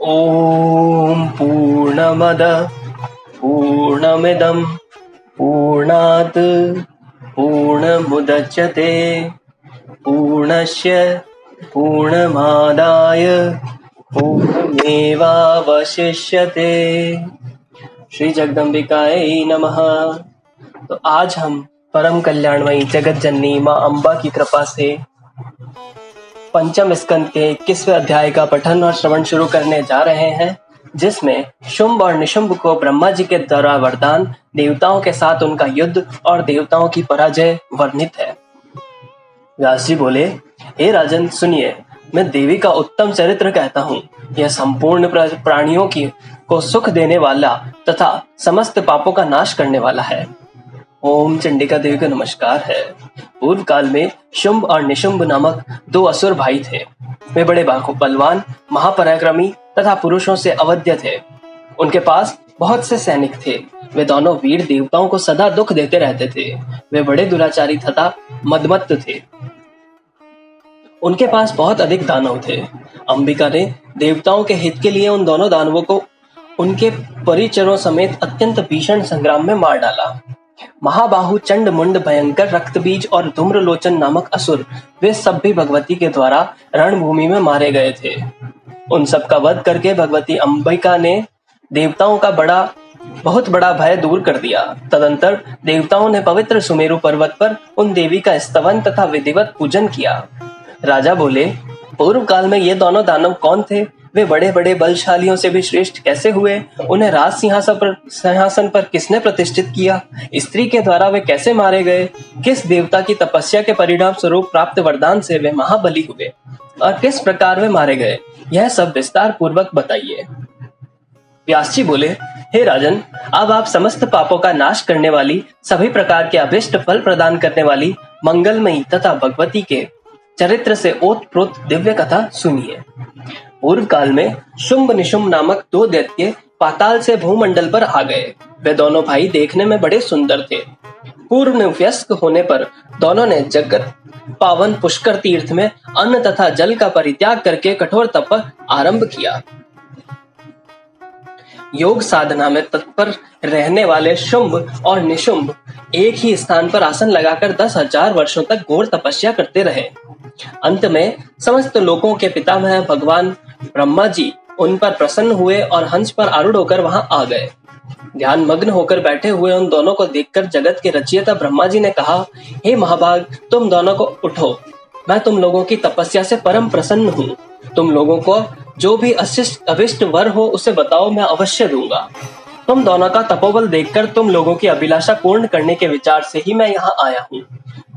ओम पूर्णमद पूर्णमिदं पूर्णात् पूर्णमुदच्यते पूर्णस्य पूर्णमादाय पूर्णमेवावशिष्यते। श्री जगदम्बिकायै नमः। तो आज हम परम कल्याणमयी जगत जननी माँ अम्बा की कृपा से पंचम स्कंद के 21वें अध्याय का पठन और श्रवण शुरू करने जा रहे हैं, जिसमें शुंभ और निशुंभ को ब्रह्मा जी के द्वारा वरदान, देवताओं के साथ उनका युद्ध और देवताओं की पराजय वर्णित है। व्यास जी बोले, हे राजन सुनिए, मैं देवी का उत्तम चरित्र कहता हूँ। यह संपूर्ण प्राणियों को सुख देने वाला तथा समस्त पापों का नाश करने वाला है। ओम चंडिका देवी को नमस्कार है। पूर्व काल में शुंभ और निशुंभ नामक दो असुर भाई थे। वे बड़े बलवान, महापराक्रमी तथा पुरुषों से अवध्य थे। उनके पास बहुत से सैनिक थे। वे दोनों वीर देवताओं को सदा दुख देते रहते थे। वे बड़े दुराचारी तथा मदमत्त थे। उनके पास बहुत अधिक दानव थे। अंबिका ने देवताओं के हित के लिए उन दोनों दानवों को उनके परिचरों समेत अत्यंत भीषण संग्राम में मार डाला। महाबाहु, चंड मुंड, भयंकर, रक्तबीज और धूम्रलोचन नामक असुर, वे सब भी भगवती के द्वारा रणभूमि में मारे गए थे। उन सब का वध करके भगवती अंबिका ने देवताओं का बहुत बड़ा भय दूर कर दिया। तदंतर देवताओं ने पवित्र सुमेरु पर्वत पर उन देवी का स्तवन तथा विधिवत पूजन किया। राजा बोले, पूर्व काल में ये दोनों दानव कौन थे? वे बड़े बड़े बलशालियों से भी श्रेष्ठ कैसे हुए? उन्हें राज सिंहासन पर किसने प्रतिष्ठित किया? स्त्री के द्वारा वे कैसे मारे गए? किस देवता की तपस्या के परिणाम स्वरूप प्राप्त वरदान से वे महाबली हुए और किस प्रकार वे मारे गए? यह सब विस्तार पूर्वक बताइए। व्यास जी बोले, हे राजन, अब आप समस्त पापों का नाश करने वाली, सभी प्रकार के अभिष्ट फल प्रदान करने वाली, मंगलमयी तथा भगवती के चरित्र से ओतप्रोत दिव्य कथा सुनिए। पूर्व काल में शुंभ निशुंभ नामक दो दैत्य पाताल से भूमंडल पर आ गए। वे दोनों भाई देखने में बड़े सुंदर थे। पूर्व में वयस्क होने पर दोनों ने जगत पावन पुष्कर तीर्थ में अन्न तथा जल का परित्याग करके कठोर तप आरंभ किया। योग साधना में तत्पर रहने वाले शुंभ और निशुंभ एक ही स्थान पर आसन लगाकर 10,000 वर्षों तक घोर तपस्या करते रहे। अंत में समस्त लोकों के पितामह भगवान ब्रह्मा जी उन पर प्रसन्न हुए और हंस पर आरूढ़ होकर वहां आ गए। ध्यान मग्न होकर बैठे हुए उन दोनों को देखकर जगत के रचयिता ब्रह्मा जी ने कहा, हे महाभाग, तुम दोनों को उठो। मैं तुम लोगों की तपस्या से परम प्रसन्न हूँ। तुम लोगों को जो भी अभिष्ट वर हो उसे बताओ, मैं अवश्य दूंगा। तुम दोनों का तपोबल देखकर तुम लोगों की अभिलाषा पूर्ण करने के विचार से ही मैं यहाँ आया हूँ।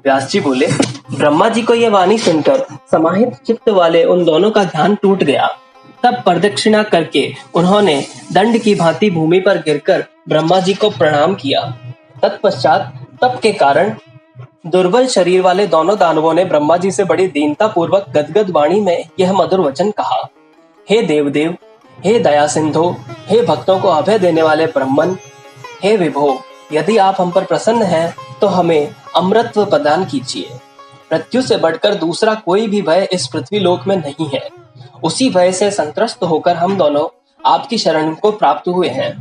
व्यास जी बोले, ब्रह्मा जी को यह वाणी सुनकर समाहित चित्त वाले उन दोनों का ध्यान टूट गया। तब प्रदक्षिणा करके उन्होंने दंड की भांति भूमि पर गिरकर ब्रह्मा जी को प्रणाम किया। तत्पश्चात तप के कारण दुर्बल शरीर वाले दोनों दानवों ने ब्रह्मा जी से बड़ी दीनता पूर्वक गदगद वाणी में यह मधुर वचन कहा, हे देवदेव, हे दया सिंधु, हे भक्तों को अभय देने वाले ब्रह्मन, हे विभो, यदि आप हम पर प्रसन्न हैं तो हमें अमृतत्व प्रदान कीजिए। मृत्यु से बढ़कर दूसरा कोई भी भय इस पृथ्वी लोक में नहीं है। उसी भय से संत्रस्त होकर हम दोनों आपकी शरण को प्राप्त हुए हैं।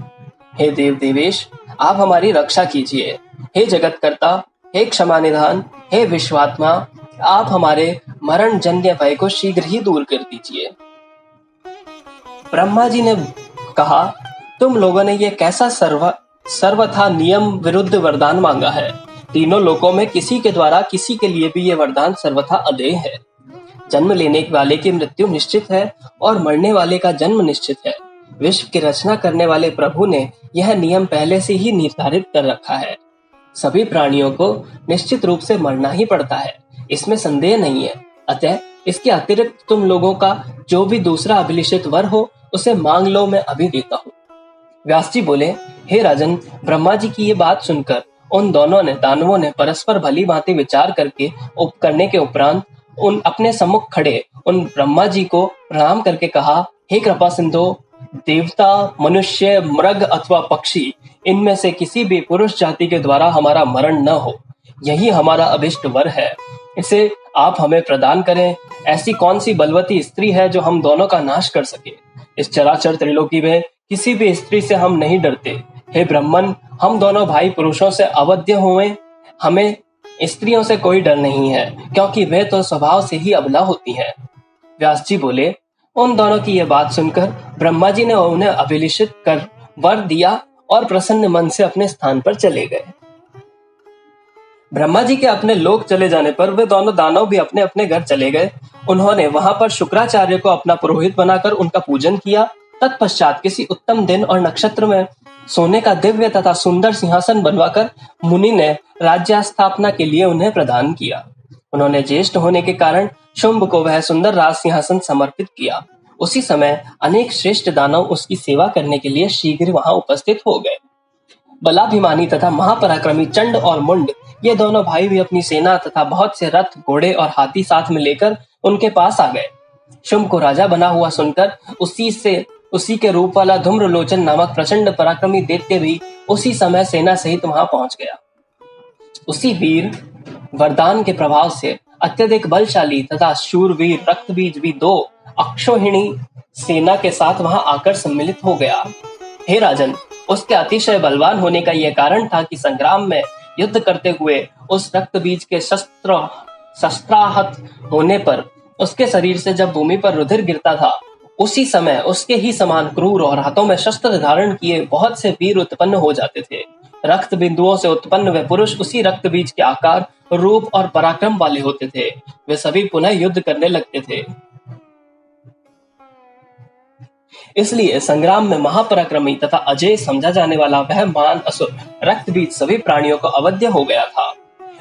हे देव देवेश, आप हमारी रक्षा कीजिए। हे जगतकर्ता, हे क्षमा निधान, हे विश्वात्मा, आप हमारे मरण जन्य भय को शीघ्र ही दूर कर दीजिए। ब्रह्मा जी ने कहा, तुम लोगों ने ये कैसा सर्वथा नियम विरुद्ध वरदान मांगा है? तीनों लोकों में किसी के द्वारा किसी के लिए भी ये वरदान सर्वथा अदेय है। जन्म लेने वाले की मृत्यु निश्चित है और मरने वाले का जन्म निश्चित है। विश्व की रचना करने वाले प्रभु ने यह नियम पहले से ही निर्धारित कर रखा है। सभी प्राणियों को निश्चित रूप से मरना ही पड़ता है, इसमें संदेह नहीं है। अतः इसके अतिरिक्त तुम लोगों का जो भी दूसरा अभिलिषित वर हो उसे मांग लो, मैं अभी देता हूँ। व्यास जी बोले, हे राजन, ब्रह्मा जी की ये बात सुनकर उन दोनों दानवों ने परस्पर भली भांति विचार करने के उपरांत उन अपने सम्मुख खड़े उन ब्रह्मा जी को प्रणाम करके कहा, हे कृपा सिंधु, देवता, मनुष्य, मृग अथवा पक्षी, इनमें से किसी भी पुरुष जाति के द्वारा हमारा मरण न हो, यही हमारा अभिष्ट वर है, इसे आप हमें प्रदान करें। ऐसी कौन सी बलवती स्त्री है जो हम दोनों का नाश कर सके? इस चराचर त्रिलोकी में किसी भी स्त्री से हम नहीं डरते। हे ब्राह्मण, हम दोनों भाई पुरुषों से अवध्य हुए, हमें स्त्रियों से कोई डर नहीं है, क्योंकि वे तो स्वभाव से ही अबला होती हैं। व्यास जी बोले, उन दोनों की यह बात सुनकर ब्रह्मा जी ने उन्हें अभिलिषित कर वर दिया और प्रसन्न मन से अपने स्थान पर चले गए। ब्रह्मा जी के अपने लोक चले जाने पर वे दोनों दानव भी अपने अपने घर चले गए। उन्होंने वहां पर शुक्राचार्य को अपना पुरोहित बनाकर उनका पूजन किया। तत्पश्चात किसी उत्तम दिन और नक्षत्र में सोने का दिव्य तथा सुंदर सिंहासन बनवाकर मुनि ने राज्य स्थापना के लिए उन्हें प्रदान किया। उन्होंने ज्येष्ठ होने के कारण शुंभ को वह सुंदर राज सिंहासन समर्पित किया। उसी समय अनेक श्रेष्ठ दानव उसकी सेवा करने के लिए शीघ्र वहां उपस्थित हो गए। बलाभिमानी तथा महापराक्रमी चंड और मुंड, ये दोनों भाई भी अपनी सेना तथा बहुत से रथ, घोड़े और हाथी साथ में लेकर उनके पास आ गए। शुंभ को राजा बना हुआ सुनकर उसी के रूप वाला धूम्रलोचन नामक प्रचंड पराक्रमी दैत्य भी उसी समय सेना सहित वहां पहुंच गया। उसी वीर वरदान के प्रभाव से अत्यधिक बलशाली तथा शूरवीर रक्तबीज भी दो अक्षौहिणी सेना के साथ वहां आकर सम्मिलित हो गया। हे राजन, उसके अतिशय बलवान होने का यह कारण था कि संग्राम में युद्ध करते हुए उस रक्तबीज के शस्त्राहत होने पर उसके शरीर से जब भूमि पर रुधिर गिरता था, उसी समय उसके ही समान क्रूर और हाथों में शस्त्र धारण किए बहुत से वीर उत्पन्न हो जाते थे। रक्त बिंदुओं से उत्पन्न वे पुरुष उसी रक्त बीज के आकार, रूप और पराक्रम वाले होते थे। वे सभी पुनः युद्ध करने लगते थे। इसलिए संग्राम में महापराक्रमी तथा अजय समझा जाने वाला वह महान असुर रक्त बीज सभी प्राणियों को अवध्य हो गया था।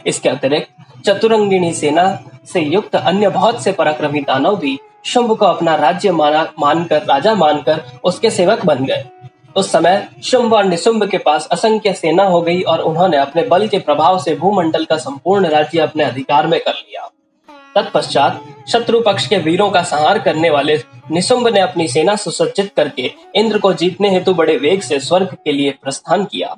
इसके अतिरिक्त चतुरंगिणी सेना से युक्त अन्य बहुत से पराक्रमी दानव भी शुंभ को अपना राज्य राजा मानकर उसके सेवक बन गए। उस समय शुंभ और निशुंभ के पास असंख्य सेना हो गई और उन्होंने अपने बल के प्रभाव से भूमंडल का संपूर्ण राज्य अपने अधिकार में कर लिया। तत्पश्चात शत्रु पक्ष के वीरों का संहार करने वाले निशुंभ ने अपनी सेना सुसज्जित करके इंद्र को जीतने हेतु बड़े वेग से स्वर्ग के लिए प्रस्थान किया।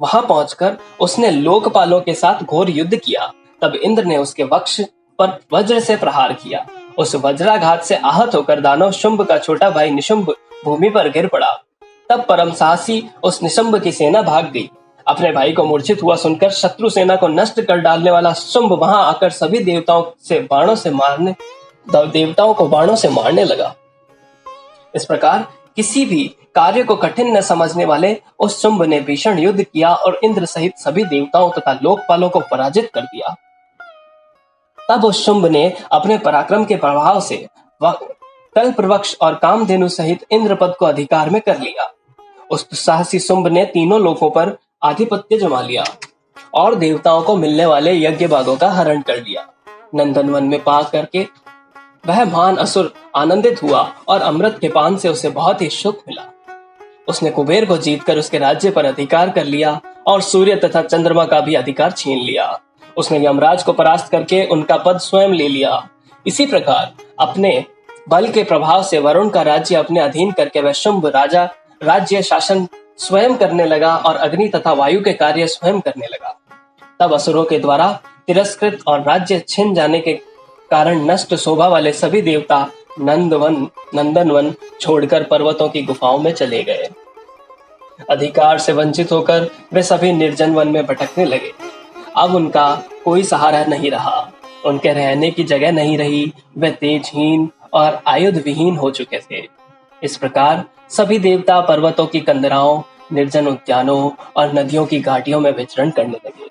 वहां पहुंचकर उसने लोकपालों के साथ घोर युद्ध किया। तब इंद्र ने उसके वक्ष पर वज्र से प्रहार किया। उस वज्राघात से आहत होकर दानव शुंभ का छोटा भाई निशुंभ भूमि पर गिर पड़ा। तब परम साहसी उस निशुंभ की सेना भाग गई। अपने भाई को मूर्छित हुआ सुनकर शत्रु सेना को नष्ट कर डालने वाला शुंभ वहां आकर सभी देवताओं को बाणों से मारने लगा। इस प्रकार किसी भी कार्य को कठिन न समझने वाले उस शुंभ ने भीषण युद्ध किया और इंद्र सहित सभी देवताओं तथा लोकपालों को पराजित कर दिया। तब उस शुंभ ने अपने पराक्रम के प्रभाव से कल्पवृक्ष और कामधेनु सहित इंद्रपद को अधिकार में कर लिया। उस साहसी शुंभ ने तीनों लोकों पर आधिपत्य जमा लिया और देवताओं को मिलने वाले यज्ञ भागों का हरण कर लिया। नंदनवन में पा करके वह महान असुर आनंदित हुआ और अमृत के पान से उसे बहुत ही सुख मिला। उसने कुबेर को जीतकर उसके राज्य पर अधिकार कर लिया और सूर्य तथा चंद्रमा का भी अधिकार छीन लिया। उसने यमराज को परास्त करके उनका पद स्वयं ले लिया। इसी प्रकार अपने बल के प्रभाव से वरुण का राज्य अपने अधीन करके वह शुंभ राजा राज्य शासन स्वयं करने लगा और अग्नि तथा वायु के कार्य स्वयं करने लगा। तब असुरों के द्वारा तिरस्कृत और राज्य छिन जाने के कारण नष्ट शोभा वाले सभी देवता नंदनवन छोड़कर पर्वतों की गुफाओं में चले गए। अधिकार से वंचित होकर वे सभी निर्जन वन में भटकने लगे। अब उनका कोई सहारा नहीं रहा, उनके रहने की जगह नहीं रही। वे तेजहीन और आयुध विहीन हो चुके थे। इस प्रकार सभी देवता पर्वतों की कंदराओं, निर्जन उद्यानों और नदियों की घाटियों में विचरण करने लगे।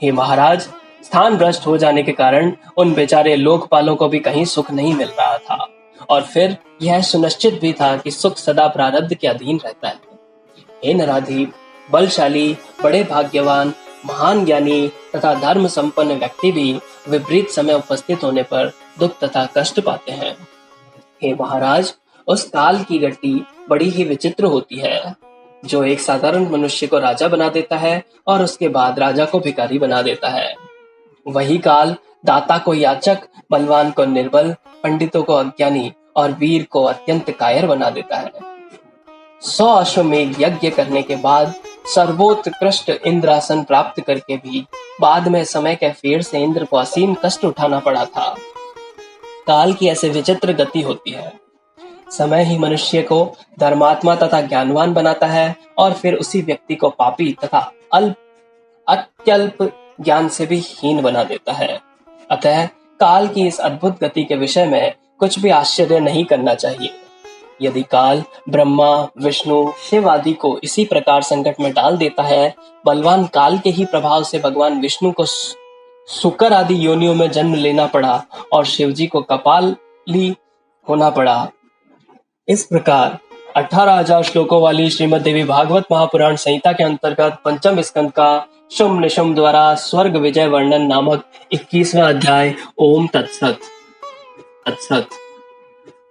हे महाराज, स्थान भ्रष्ट हो जाने के कारण उन बेचारे लोकपालों को भी कहीं सुख नहीं मिल रहा था और फिर यह सुनिश्चित भी था कि सुख सदा प्रारब्ध के अधीन रहता है। हे नराधीप, बलशाली, बड़े भाग्यवान, महान ज्ञानी तथा धर्म संपन्न व्यक्ति भी विपरीत समय उपस्थित होने पर दुख तथा कष्ट पाते हैं। हे महाराज, उस काल की गति बड़ी ही विचित्र होती है, जो एक साधारण मनुष्य को राजा बना देता है और उसके बाद राजा को भिखारी बना देता है। वही काल दाता को याचक, बलवान को निर्बल, पंडितों को अज्ञानी और वीर को अत्यंत कायर बना देता है। 100 अश्वमेध यज्ञ करने के बाद सर्वोत्कृष्ट इंद्रासन प्राप्त करके भी बाद में समय के फेर से इंद्र को असीम कष्ट उठाना पड़ा था। काल की ऐसे विचित्र गति होती है। समय ही मनुष्य को धर्मात्मा तथा ज्ञानवान बनाता है और फिर उसी व्यक्ति को पापी तथा अत्यल्प ज्ञान से भी हीन बना देता है। अतः काल की इस अद्भुत गति के विषय में कुछ भी आश्चर्य नहीं करना चाहिए। यदि काल ब्रह्मा, विष्णु, शिव आदि को इसी प्रकार संकट में डाल देता है, बलवान काल के ही प्रभाव से भगवान विष्णु को शुकर आदि योनियों में जन्म लेना पड़ा और शिव जी को कपाली होना पड़ा। इस प्रकार 18,000 श्लोकों वाली श्रीमद् देवी भागवत महापुराण संहिता के अंतर्गत पंचम स्कंद का शुंभ निशुंभ द्वारा स्वर्ग विजय वर्णन नामक 21वां अध्याय। ओम तत्सत।